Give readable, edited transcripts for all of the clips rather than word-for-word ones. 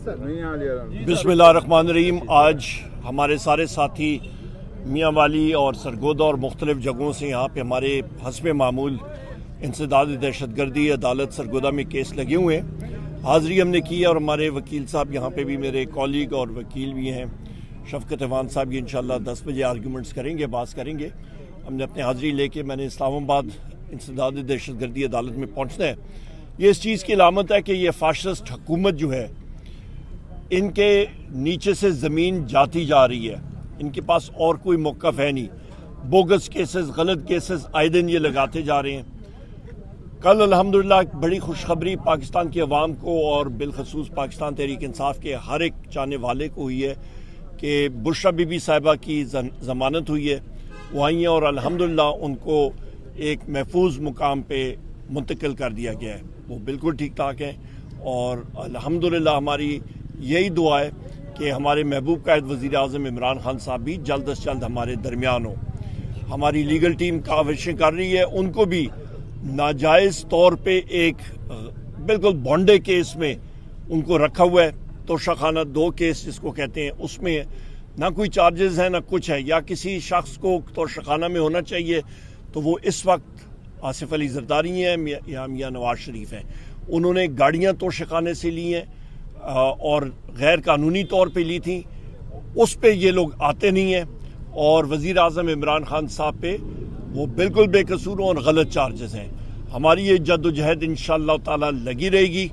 बिस्मिल्लाहिर्रहमानिर्रहीम। आज हमारे सारे साथी मियाँ वाली और सरगोदा और मुख्तलिफ जगहों से यहाँ पे हमारे हस्ब मामूल इंसदाद दहशतगर्दी अदालत सरगोदा में केस लगे हुए हैं। हाज़री हमने की है और हमारे वकील साहब यहाँ पे भी मेरे कॉलीग और वकील भी हैं, शफकत अवान साहब, ये इंशाल्लाह 10 बजे आर्गूमेंट्स करेंगे, बात करेंगे। हमने अपनी हाज़री लेके मैंने इस्लामाबाद इंसदाद दहशतगर्दी अदालत में पहुँचना है। ये इस चीज़ की अलामत है कि ये फाशिस्ट हुकूमत जो है, इनके नीचे से ज़मीन जाती जा रही है। इनके पास और कोई मौक़िफ़ है नहीं। बोगस केसेस, गलत केसेस आए दिन ये लगाते जा रहे हैं। कल अल्हम्दुलिल्लाह एक बड़ी खुशखबरी पाकिस्तान की अवाम को और बिलखसूस पाकिस्तान तहरीक इंसाफ के हर एक चाहने वाले को हुई है कि बुशरा बीबी साहिबा की ज़मानत हुई है, वो आई हैं और अल्हम्दुलिल्लाह उनको एक महफूज मुकाम पे मुंतकिल कर दिया गया है। वो बिल्कुल ठीक ठाक हैं और अल्हम्दुलिल्लाह हमारी यही दुआ है कि हमारे महबूब कायद वज़ीर आज़म इमरान खान साहब भी जल्द अज जल्द हमारे दरमियान हो। हमारी लीगल टीम काविशें कर रही है, उनको भी नाजायज़ तौर पे एक बिल्कुल बॉन्डे केस में उनको रखा हुआ है। तोशाखाना 2 केस जिसको कहते हैं, उसमें ना कोई चार्जेस हैं ना कुछ है। या किसी शख्स को तोशाखाना में होना चाहिए तो वो इस वक्त आसिफ अली जरदारी हैं या मियाँ नवाज शरीफ हैं। उन्होंने गाड़ियाँ तोशाखाने से ली हैं और गैर कानूनी तौर पे ली थी, उस पे ये लोग आते नहीं हैं। और वज़ीर आज़म इमरान खान साहब पे वो बिल्कुल बेकसूर और गलत चार्जेस हैं। हमारी ये जद्दोजहद इंशाअल्लाह ताला लगी रहेगी,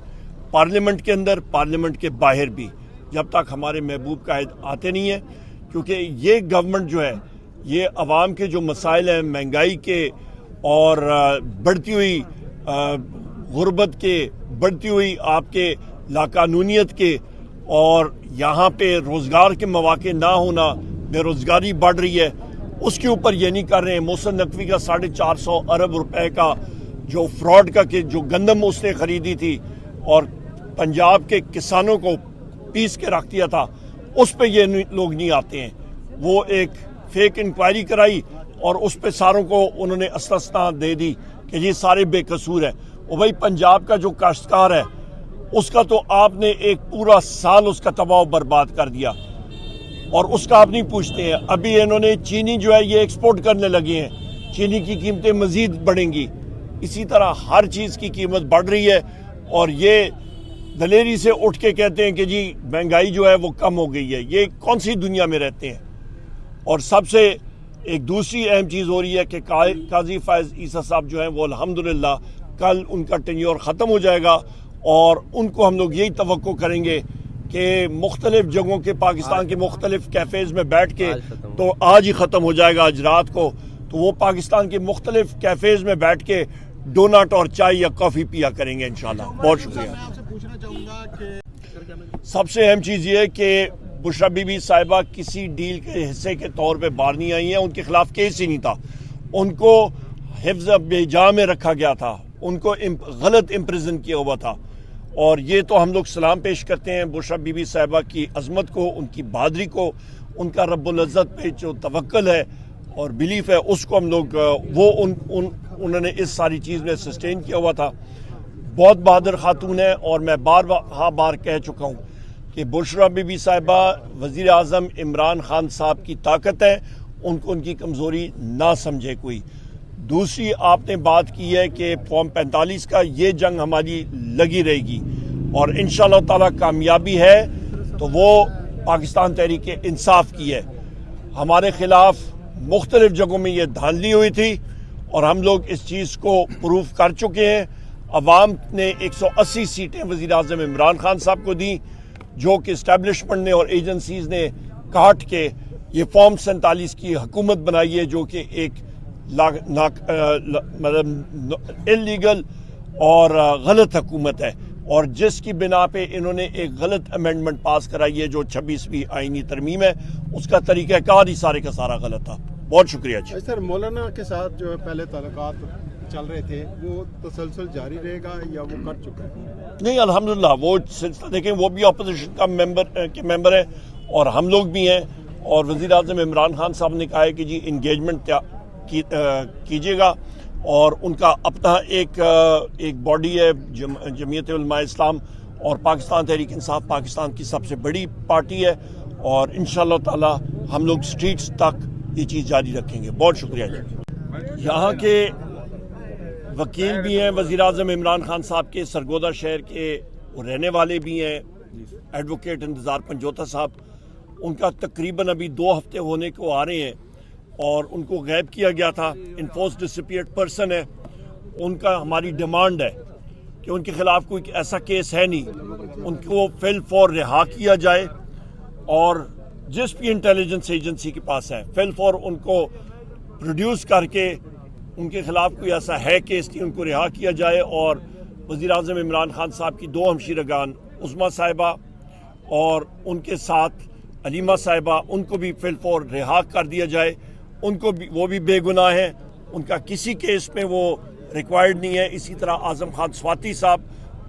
पार्लियामेंट के अंदर, पार्लियामेंट के बाहर भी, जब तक हमारे महबूब कायद आते नहीं हैं। क्योंकि ये गवर्नमेंट जो है, ये अवाम के जो मसाइल हैं, महंगाई के और बढ़ती हुई गुर्बत के, बढ़ती हुई आपके लाकानूनियत के, और यहाँ पे रोज़गार के मौके ना होना, बेरोज़गारी बढ़ रही है, उसके ऊपर ये नहीं कर रहे हैं। मोहसिन नकवी का 450 अरब रुपए का जो फ्रॉड का कि जो गंदम उसने ख़रीदी थी और पंजाब के किसानों को पीस के रख दिया था, उस पे ये लोग नहीं आते हैं। वो एक फेक इंक्वायरी कराई और उस पे सारों को उन्होंने अस्तना दे दी कि ये सारे बेकसूर हैं। और भाई पंजाब का जो काश्तकार है, उसका तो आपने एक पूरा साल उसका तबाह बर्बाद कर दिया और उसका आप नहीं पूछते हैं। अभी इन्होंने चीनी जो है ये एक्सपोर्ट करने लगे हैं, चीनी की कीमतें मजीद बढ़ेंगी। इसी तरह हर चीज़ की कीमत बढ़ रही है और ये दलेरी से उठ के कहते हैं कि जी महंगाई जो है वो कम हो गई है। ये कौन सी दुनिया में रहते हैं। और सबसे एक दूसरी अहम चीज़ हो रही है कि काजी फ़ायज़ ईसा साहब जो हैं वो अल्हम्दुलिल्लाह कल उनका टेन्योर ख़त्म हो जाएगा और उनको हम लोग यही तवक्को करेंगे कि मुख्तलिफ जगहों के, पाकिस्तान के मुख्तलिफ कैफ़ेज़ में बैठ के, तो आज ही ख़त्म हो जाएगा, आज रात को, तो वो पाकिस्तान के मुख्तलिफ कैफ़ेज़ में बैठ के डोनट और चाय या कॉफ़ी पिया करेंगे इंशाल्लाह। बहुत शुक्रिया। सबसे अहम चीज़ ये है कि बुशरा बीबी साहिबा किसी डील के हिस्से के तौर पे बाहर नहीं आई हैं। उनके खिलाफ केस ही नहीं था, उनको हिफ्ज़ बेजा में रखा गया था, उनको गलत इम्प्रिजन किया हुआ था। और ये तो हम लोग सलाम पेश करते हैं बुशरा बीबी साहिबा की अज़मत को, उनकी बहादुरी को, उनका रब्बुल इज़्ज़त पे जो तवक्कुल है और बिलीफ है, उसको हम लोग वो उन्होंने इस सारी चीज़ में सस्टेन किया हुआ था। बहुत बहादुर खातून है और मैं बार कह चुका हूँ कि बुशरा बीबी साहिबा वज़ीर आज़म इमरान खान साहब की ताकत है, उनको उनकी कमज़ोरी ना समझे कोई। दूसरी आपने बात की है कि फॉर्म 45 का ये जंग हमारी लगी रहेगी और इंशाअल्लाह ताला कामयाबी है तो वो पाकिस्तान तहरीक इंसाफ की है। हमारे ख़िलाफ़ मुख्तलिफ जगहों में ये धांधली हुई थी और हम लोग इस चीज़ को प्रूफ कर चुके हैं। अवाम ने 180 सीटें वज़ीर आज़म इमरान खान साहब को दी, जो कि इस्टेब्लिशमेंट ने और एजेंसीज़ ने काट के ये फॉर्म 47 की हुकूमत बनाई है, जो कि एक मतलब इलीगल और गलत हुकूमत है और जिसकी बिना पे इन्होंने एक गलत अमेंडमेंट पास कराई है जो 26वीं आईनी तरमीम है, उसका तरीक़ाकार ही सारे का सारा गलत था। बहुत शुक्रिया जी। सर, मौलाना के साथ जो है पहले ताल्लुकात चल रहे थे, वो तसलसल जारी रहेगा या वो कट चुका है? नहीं, अल्हम्दुलिल्लाह वो सिलसिला देखें, वो भी अपोजिशन का मेंबर है और हम लोग भी हैं। और वज़ीर आज़म इमरान खान साहब ने कहा है कि जी इंगेजमेंट कीजिएगा और उनका अपना एक बॉडी है जमीयत उलमा इस्लाम اور پاکستان تحریک انصاف پاکستان کی سب سے بڑی پارٹی ہے اور انشاءاللہ تعالی ہم لوگ سٹریٹس تک یہ چیز جاری رکھیں گے. بہت شکریہ جی. یہاں کے وکیل بھی ہیں وزیر اعظم عمران خان صاحب کے, سرگودا شہر کے وہ رہنے والے بھی ہیں, ایڈوکیٹ انتظار پنجوتا صاحب, ان کا تقریباً ابھی 2 ہفتے ہونے کو آ رہے ہیں اور ان کو غائب کیا گیا تھا, انفورس ڈسپیئرڈ پرسن ہے. ان کا ہماری ڈیمانڈ ہے کہ ان کے خلاف کوئی ایسا کیس ہے نہیں, ان کو فی الفور رہا کیا جائے اور جس بھی انٹیلیجنس ایجنسی کے پاس ہے فی الفور ان کو پروڈیوس کر کے ان کے خلاف کوئی ایسا ہے کیس کی ان کو رہا کیا جائے. اور وزیر اعظم عمران خان صاحب کی 2 ہمشیرگان عظمیٰ صاحبہ اور ان کے ساتھ علیمہ صاحبہ, ان کو بھی فی الفور رہا کر دیا جائے. ان کو بھی, وہ بھی بے گناہ ہیں, ان کا کسی کیس میں وہ ریکوائرڈ نہیں ہے. اسی طرح اعظم خان سواتی صاحب,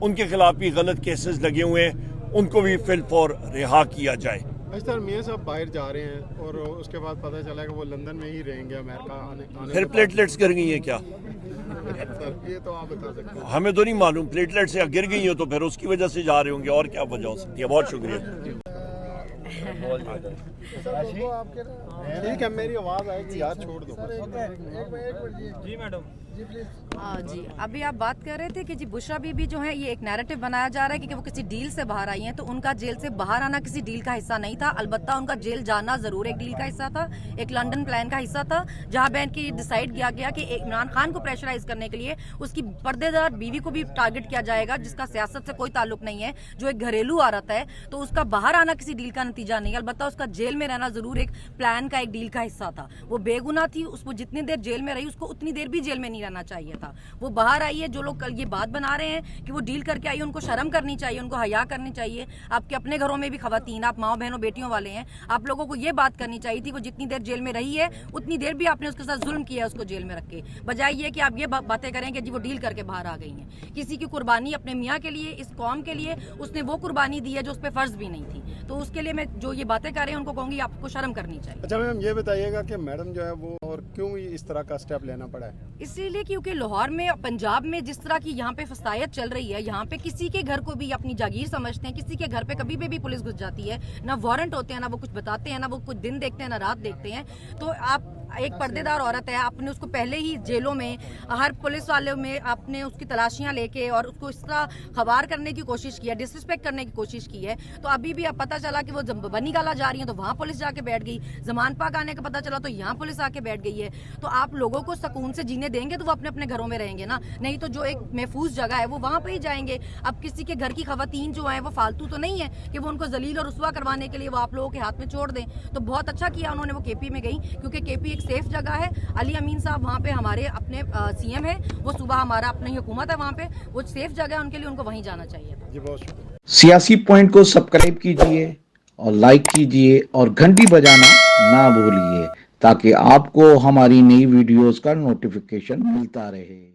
ان کے خلاف بھی غلط کیسز لگے ہوئے ہیں, ان کو بھی فی الفور رہا کیا جائے. سر میاں صاحب باہر جا رہے ہیں اور اس کے بعد پتہ چلا کہ وہ لندن میں ہی رہیں گے, امریکہ آنے پھر پلیٹلیٹس گر گئی ہیں کیا؟ سر یہ تو آپ بتا سکتے ہیں. ہمیں تو نہیں معلوم, پلیٹلیٹس گر گئی ہیں تو پھر اس کی وجہ سے جا رہے ہوں گے, اور کیا وجہ ہو سکتی ہے. بہت شکریہ. ٹھیک ہے, میری آواز آئے گی, یاد چھوڑ دو. جی میڈم. جی ابھی آپ بات کر رہے تھے کہ جی بشرا بی بی جو ہے یہ ایک نیریٹو بنایا جا رہا ہے کہ وہ کسی ڈیل سے باہر آئی ہیں, تو ان کا جیل سے باہر آنا کسی ڈیل کا حصہ نہیں تھا. البتہ ان کا جیل جانا ضرور ایک ڈیل کا حصہ تھا, ایک لنڈن پلان کا حصہ تھا, جہاں بین کی ڈیسائیڈ کیا گیا کہ عمران خان کو پریشرائز کرنے کے لیے اس کی پردے دار بیوی کو بھی ٹارگٹ کیا جائے گا, جس کا سیاست سے کوئی تعلق نہیں ہے, جو ایک گھریلو عورت ہے. تو اس کا باہر آنا کسی ڈیل کا نتیجہ نہیں ہے, البتہ اس کا جیل میں رہنا ضرور ایک پلان کا, ایک ڈیل کا حصہ تھا. وہ بے گناہ تھی, اس کو جتنی دیر جیل میں رہی اس کو اتنی دیر بھی جیل میں نہیں رہنا چاہیے تھا. وہ باہر آئی ہے. جو لوگ کل یہ بات بنا رہے ہیں کہ وہ ڈیل کر کے آئی, ان کو شرم کرنی چاہیے, ان کو حیا کرنی چاہیے. آپ کے اپنے گھروں میں بھی خواتین, آپ ماؤں بہنوں بیٹیوں والے ہیں, آپ لوگوں کو یہ بات کرنی چاہیے تھی. وہ جتنی دیر جیل میں رہی ہے اتنی دیر بھی آپ نے اس کے ساتھ ظلم کیا ہے, اس کو جیل میں رکھ کے, بجائے یہ کہ آپ یہ باتیں کریں کہ جی وہ ڈیل کر کے باہر آ گئی ہیں. کسی کی قربانی اپنے میاں کے لیے, اس قوم کے لیے اس نے وہ قربانی دی ہے جو اس پہ فرض بھی نہیں تھی. تو اس کے لیے میں جو یہ باتیں کر رہے ہیں ان کو کہوں گی آپ کو شرم کرنی چاہیے. اچھا میم, یہ بتائیے گا کہ میڈم جو ہے وہ اور کیوں اس طرح کا اسٹیپ لینا پڑا ہے؟ اس لیے کیونکہ لاہور میں, پنجاب میں جس طرح کی یہاں پہ فسادیت چل رہی ہے, یہاں پہ کسی کے گھر کو بھی اپنی جاگیر سمجھتے ہیں, کسی کے گھر پہ کبھی بھی پولیس گھس جاتی ہے, نہ وارنٹ ہوتے ہیں, نہ وہ کچھ بتاتے ہیں, نہ وہ کچھ دن دیکھتے ہیں, نہ رات دیکھتے ہیں. تو آپ ایک پردے دار عورت ہے, آپ نے اس کو پہلے ہی جیلوں میں, ہر پولیس والوں میں آپ نے اس کی تلاشیاں لے کے اور اس کو اس طرح خبار کرنے کی کوشش کی ہے, ڈسرسپیکٹ کرنے کی کوشش کی ہے. تو ابھی بھی اب پتہ چلا کہ وہ بنی گالا جا رہی ہیں تو وہاں پولیس جا کے بیٹھ گئی, زمان پاک آنے کا پتہ چلا تو یہاں پولیس آ کے بیٹھ گئی ہے. تو آپ لوگوں کو سکون سے جینے دیں گے تو وہ اپنے اپنے گھروں میں رہیں گے نا, نہیں تو جو ایک محفوظ جگہ ہے وہ وہاں پہ ہی جائیں گے. اب کسی کے گھر کی خواتین جو ہیں وہ فالتو تو نہیں ہے کہ وہ ان کو ذلیل اور رسوا کروانے کے لیے وہ آپ لوگوں کے ہاتھ میں چھوڑ دیں. تو بہت اچھا کیا انہوں نے, وہ کے پی میں گئی, کیونکہ کے پی ایک سیف جگہ ہے. علی امین صاحب وہاں پہ ہمارے اپنے سی ایم ہیں, وہ صوبہ ہمارا اپنی حکومت ہے, وہاں پہ وہ سیف جگہ ہے ان کے لیے, ان کو وہیں جانا چاہیے تھا. جی بہت شکریہ. سیاسی پوائنٹ کو سبسکرائب کیجئے اور لائک کیجئے اور گھنٹی بجانا نہ بھولیے تاکہ آپ کو ہماری نئی ویڈیوز کا نوٹیفیکیشن ملتا رہے.